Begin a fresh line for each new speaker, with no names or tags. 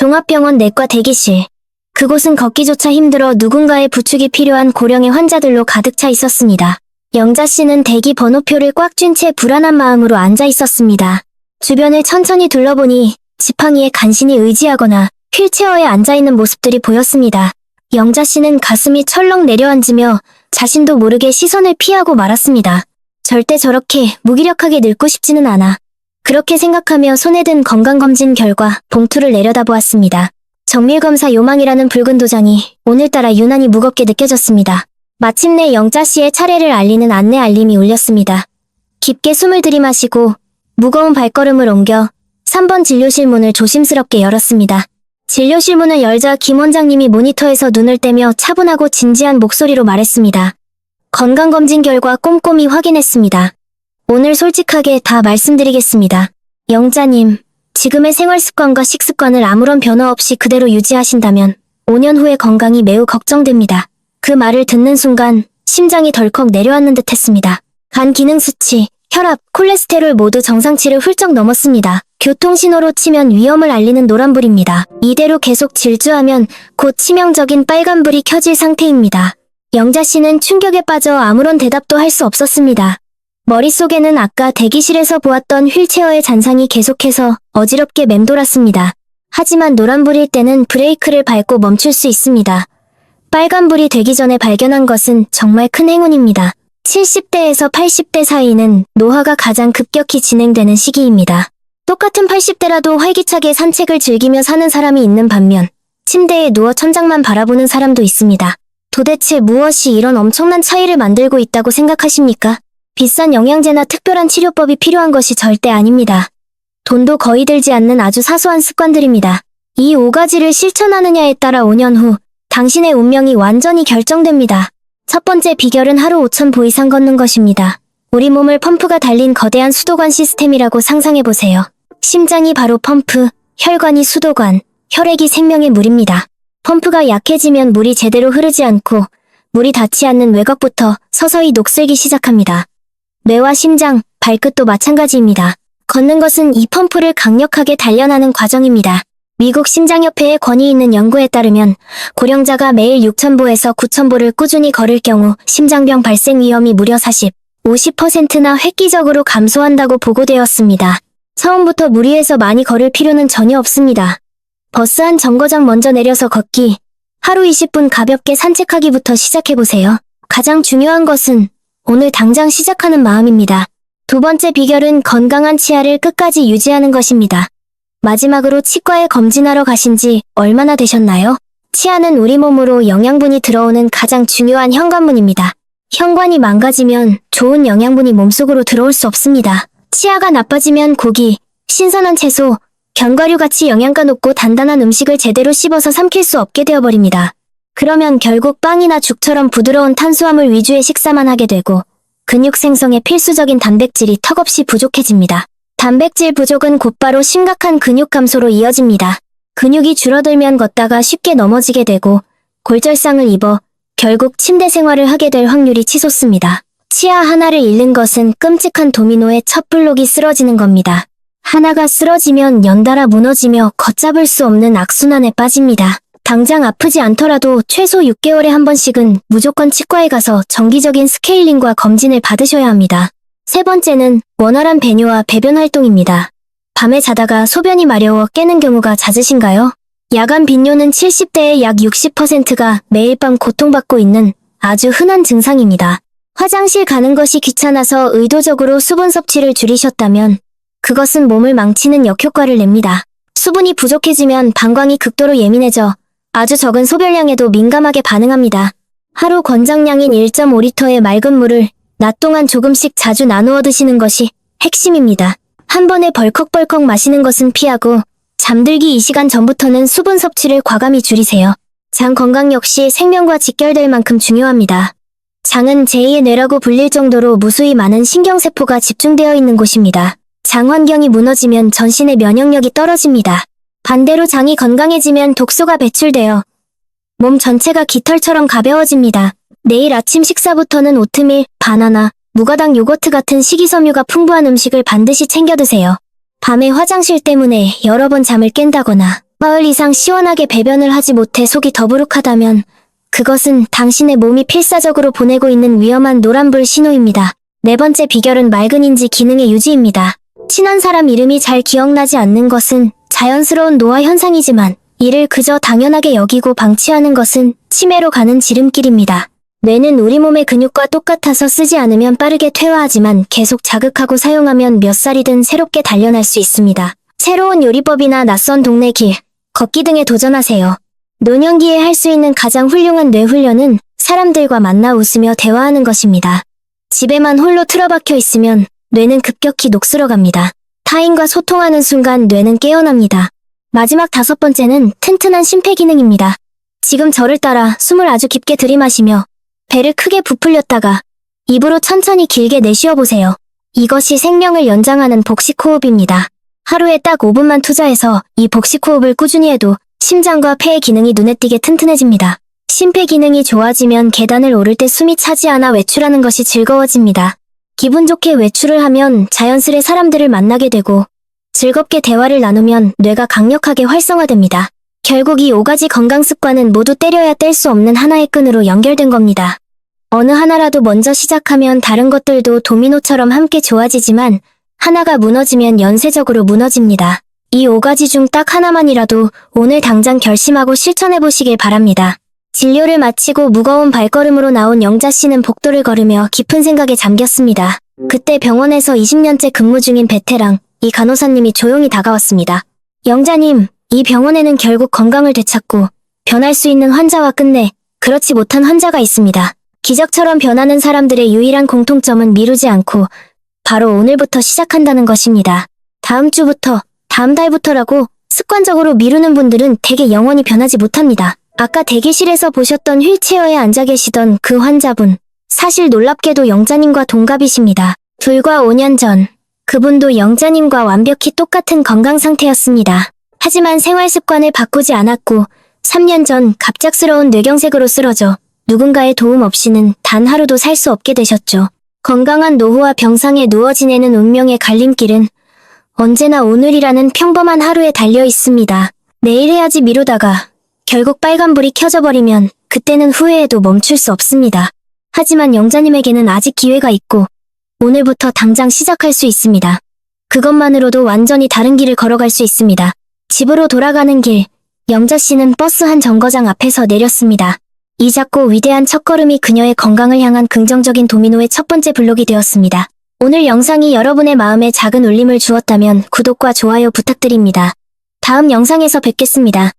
종합병원 내과 대기실. 그곳은 걷기조차 힘들어 누군가의 부축이 필요한 고령의 환자들로 가득 차 있었습니다. 영자 씨는 대기 번호표를 꽉 쥔 채 불안한 마음으로 앉아 있었습니다. 주변을 천천히 둘러보니 지팡이에 간신히 의지하거나 휠체어에 앉아있는 모습들이 보였습니다. 영자 씨는 가슴이 철렁 내려앉으며 자신도 모르게 시선을 피하고 말았습니다. 절대 저렇게 무기력하게 늙고 싶지는 않아. 그렇게 생각하며 손에 든 건강검진 결과 봉투를 내려다보았습니다. 정밀검사 요망이라는 붉은 도장이 오늘따라 유난히 무겁게 느껴졌습니다. 마침내 영자 씨의 차례를 알리는 안내 알림이 울렸습니다. 깊게 숨을 들이마시고 무거운 발걸음을 옮겨 3번 진료실 문을 조심스럽게 열었습니다. 진료실 문을 열자 김 원장님이 모니터에서 눈을 떼며 차분하고 진지한 목소리로 말했습니다. 건강검진 결과 꼼꼼히 확인했습니다. 오늘 솔직하게 다 말씀드리겠습니다. 영자님, 지금의 생활습관과 식습관을 아무런 변화 없이 그대로 유지하신다면 5년 후의 건강이 매우 걱정됩니다. 그 말을 듣는 순간 심장이 덜컥 내려앉는 듯 했습니다. 간 기능 수치, 혈압, 콜레스테롤 모두 정상치를 훌쩍 넘었습니다. 교통신호로 치면 위험을 알리는 노란불입니다. 이대로 계속 질주하면 곧 치명적인 빨간불이 켜질 상태입니다. 영자 씨는 충격에 빠져 아무런 대답도 할 수 없었습니다. 머릿속에는 아까 대기실에서 보았던 휠체어의 잔상이 계속해서 어지럽게 맴돌았습니다. 하지만 노란불일 때는 브레이크를 밟고 멈출 수 있습니다. 빨간불이 되기 전에 발견한 것은 정말 큰 행운입니다. 70대에서 80대 사이는 노화가 가장 급격히 진행되는 시기입니다. 똑같은 80대라도 활기차게 산책을 즐기며 사는 사람이 있는 반면 침대에 누워 천장만 바라보는 사람도 있습니다. 도대체 무엇이 이런 엄청난 차이를 만들고 있다고 생각하십니까? 비싼 영양제나 특별한 치료법이 필요한 것이 절대 아닙니다. 돈도 거의 들지 않는 아주 사소한 습관들입니다. 이 5가지를 실천하느냐에 따라 5년 후 당신의 운명이 완전히 결정됩니다. 첫 번째 비결은 하루 5,000보 이상 걷는 것입니다. 우리 몸을 펌프가 달린 거대한 수도관 시스템이라고 상상해보세요. 심장이 바로 펌프, 혈관이 수도관, 혈액이 생명의 물입니다. 펌프가 약해지면 물이 제대로 흐르지 않고 물이 닿지 않는 외곽부터 서서히 녹슬기 시작합니다. 뇌와 심장, 발끝도 마찬가지입니다. 걷는 것은 이 펌프를 강력하게 단련하는 과정입니다. 미국 심장협회의 권위 있는 연구에 따르면 고령자가 매일 6,000보에서 9,000보를 꾸준히 걸을 경우 심장병 발생 위험이 무려 50%나 획기적으로 감소한다고 보고되었습니다. 처음부터 무리해서 많이 걸을 필요는 전혀 없습니다. 버스 한 정거장 먼저 내려서 걷기, 하루 20분 가볍게 산책하기부터 시작해보세요. 가장 중요한 것은 오늘 당장 시작하는 마음입니다. 두 번째 비결은 건강한 치아를 끝까지 유지하는 것입니다. 마지막으로 치과에 검진하러 가신 지 얼마나 되셨나요? 치아는 우리 몸으로 영양분이 들어오는 가장 중요한 현관문입니다. 현관이 망가지면 좋은 영양분이 몸속으로 들어올 수 없습니다. 치아가 나빠지면 고기, 신선한 채소, 견과류같이 영양가 높고 단단한 음식을 제대로 씹어서 삼킬 수 없게 되어버립니다. 그러면 결국 빵이나 죽처럼 부드러운 탄수화물 위주의 식사만 하게 되고 근육 생성에 필수적인 단백질이 턱없이 부족해집니다. 단백질 부족은 곧바로 심각한 근육 감소로 이어집니다. 근육이 줄어들면 걷다가 쉽게 넘어지게 되고 골절상을 입어 결국 침대 생활을 하게 될 확률이 치솟습니다. 치아 하나를 잃는 것은 끔찍한 도미노의 첫 블록이 쓰러지는 겁니다. 하나가 쓰러지면 연달아 무너지며 걷잡을 수 없는 악순환에 빠집니다. 당장 아프지 않더라도 최소 6개월에 한 번씩은 무조건 치과에 가서 정기적인 스케일링과 검진을 받으셔야 합니다. 세 번째는 원활한 배뇨와 배변 활동입니다. 밤에 자다가 소변이 마려워 깨는 경우가 잦으신가요? 야간 빈뇨는 70대의 약 60%가 매일 밤 고통받고 있는 아주 흔한 증상입니다. 화장실 가는 것이 귀찮아서 의도적으로 수분 섭취를 줄이셨다면 그것은 몸을 망치는 역효과를 냅니다. 수분이 부족해지면 방광이 극도로 예민해져 아주 적은 소변량에도 민감하게 반응합니다. 하루 권장량인 1.5리터의 맑은 물을 낮 동안 조금씩 자주 나누어 드시는 것이 핵심입니다. 한 번에 벌컥벌컥 마시는 것은 피하고 잠들기 2시간 전부터는 수분 섭취를 과감히 줄이세요. 장 건강 역시 생명과 직결될 만큼 중요합니다. 장은 제2의 뇌라고 불릴 정도로 무수히 많은 신경세포가 집중되어 있는 곳입니다. 장 환경이 무너지면 전신의 면역력이 떨어집니다. 반대로 장이 건강해지면 독소가 배출되어 몸 전체가 깃털처럼 가벼워집니다. 내일 아침 식사부터는 오트밀, 바나나, 무가당 요거트 같은 식이섬유가 풍부한 음식을 반드시 챙겨 드세요. 밤에 화장실 때문에 여러 번 잠을 깬다거나 마흘 이상 시원하게 배변을 하지 못해 속이 더부룩하다면 그것은 당신의 몸이 필사적으로 보내고 있는 위험한 노란불 신호입니다. 네 번째 비결은 맑은 인지 기능의 유지입니다. 친한 사람 이름이 잘 기억나지 않는 것은 자연스러운 노화 현상이지만 이를 그저 당연하게 여기고 방치하는 것은 치매로 가는 지름길입니다. 뇌는 우리 몸의 근육과 똑같아서 쓰지 않으면 빠르게 퇴화하지만 계속 자극하고 사용하면 몇 살이든 새롭게 단련할 수 있습니다. 새로운 요리법이나 낯선 동네 길, 걷기 등에 도전하세요. 노년기에 할 수 있는 가장 훌륭한 뇌 훈련은 사람들과 만나 웃으며 대화하는 것입니다. 집에만 홀로 틀어박혀 있으면 뇌는 급격히 녹슬어갑니다. 타인과 소통하는 순간 뇌는 깨어납니다. 마지막 5번째는 튼튼한 심폐기능입니다. 지금 저를 따라 숨을 아주 깊게 들이마시며 배를 크게 부풀렸다가 입으로 천천히 길게 내쉬어보세요. 이것이 생명을 연장하는 복식호흡입니다. 하루에 딱 5분만 투자해서 이 복식호흡을 꾸준히 해도 심장과 폐의 기능이 눈에 띄게 튼튼해집니다. 심폐기능이 좋아지면 계단을 오를 때 숨이 차지 않아 외출하는 것이 즐거워집니다. 기분 좋게 외출을 하면 자연스레 사람들을 만나게 되고 즐겁게 대화를 나누면 뇌가 강력하게 활성화됩니다. 결국 이 5가지 건강 습관은 모두 때려야 뗄 수 없는 하나의 끈으로 연결된 겁니다. 어느 하나라도 먼저 시작하면 다른 것들도 도미노처럼 함께 좋아지지만 하나가 무너지면 연쇄적으로 무너집니다. 이 5가지 중 딱 하나만이라도 오늘 당장 결심하고 실천해보시길 바랍니다. 진료를 마치고 무거운 발걸음으로 나온 영자 씨는 복도를 걸으며 깊은 생각에 잠겼습니다. 그때 병원에서 20년째 근무 중인 베테랑 이 간호사님이 조용히 다가왔습니다. 영자님, 이 병원에는 결국 건강을 되찾고 변할 수 있는 환자와 끝내 그렇지 못한 환자가 있습니다. 기적처럼 변하는 사람들의 유일한 공통점은 미루지 않고 바로 오늘부터 시작한다는 것입니다. 다음 주부터, 다음 달부터라고 습관적으로 미루는 분들은 대개 영원히 변하지 못합니다. 아까 대기실에서 보셨던 휠체어에 앉아 계시던 그 환자분, 사실 놀랍게도 영자님과 동갑이십니다. 불과 5년 전, 그분도 영자님과 완벽히 똑같은 건강 상태였습니다. 하지만 생활 습관을 바꾸지 않았고 3년 전 갑작스러운 뇌경색으로 쓰러져 누군가의 도움 없이는 단 하루도 살 수 없게 되셨죠. 건강한 노후와 병상에 누워 지내는 운명의 갈림길은 언제나 오늘이라는 평범한 하루에 달려 있습니다. 내일 해야지 미루다가 결국 빨간불이 켜져버리면 그때는 후회해도 멈출 수 없습니다. 하지만 영자님에게는 아직 기회가 있고 오늘부터 당장 시작할 수 있습니다. 그것만으로도 완전히 다른 길을 걸어갈 수 있습니다. 집으로 돌아가는 길, 영자 씨는 버스 한 정거장 앞에서 내렸습니다. 이 작고 위대한 첫걸음이 그녀의 건강을 향한 긍정적인 도미노의 첫 번째 블록이 되었습니다. 오늘 영상이 여러분의 마음에 작은 울림을 주었다면 구독과 좋아요 부탁드립니다. 다음 영상에서 뵙겠습니다.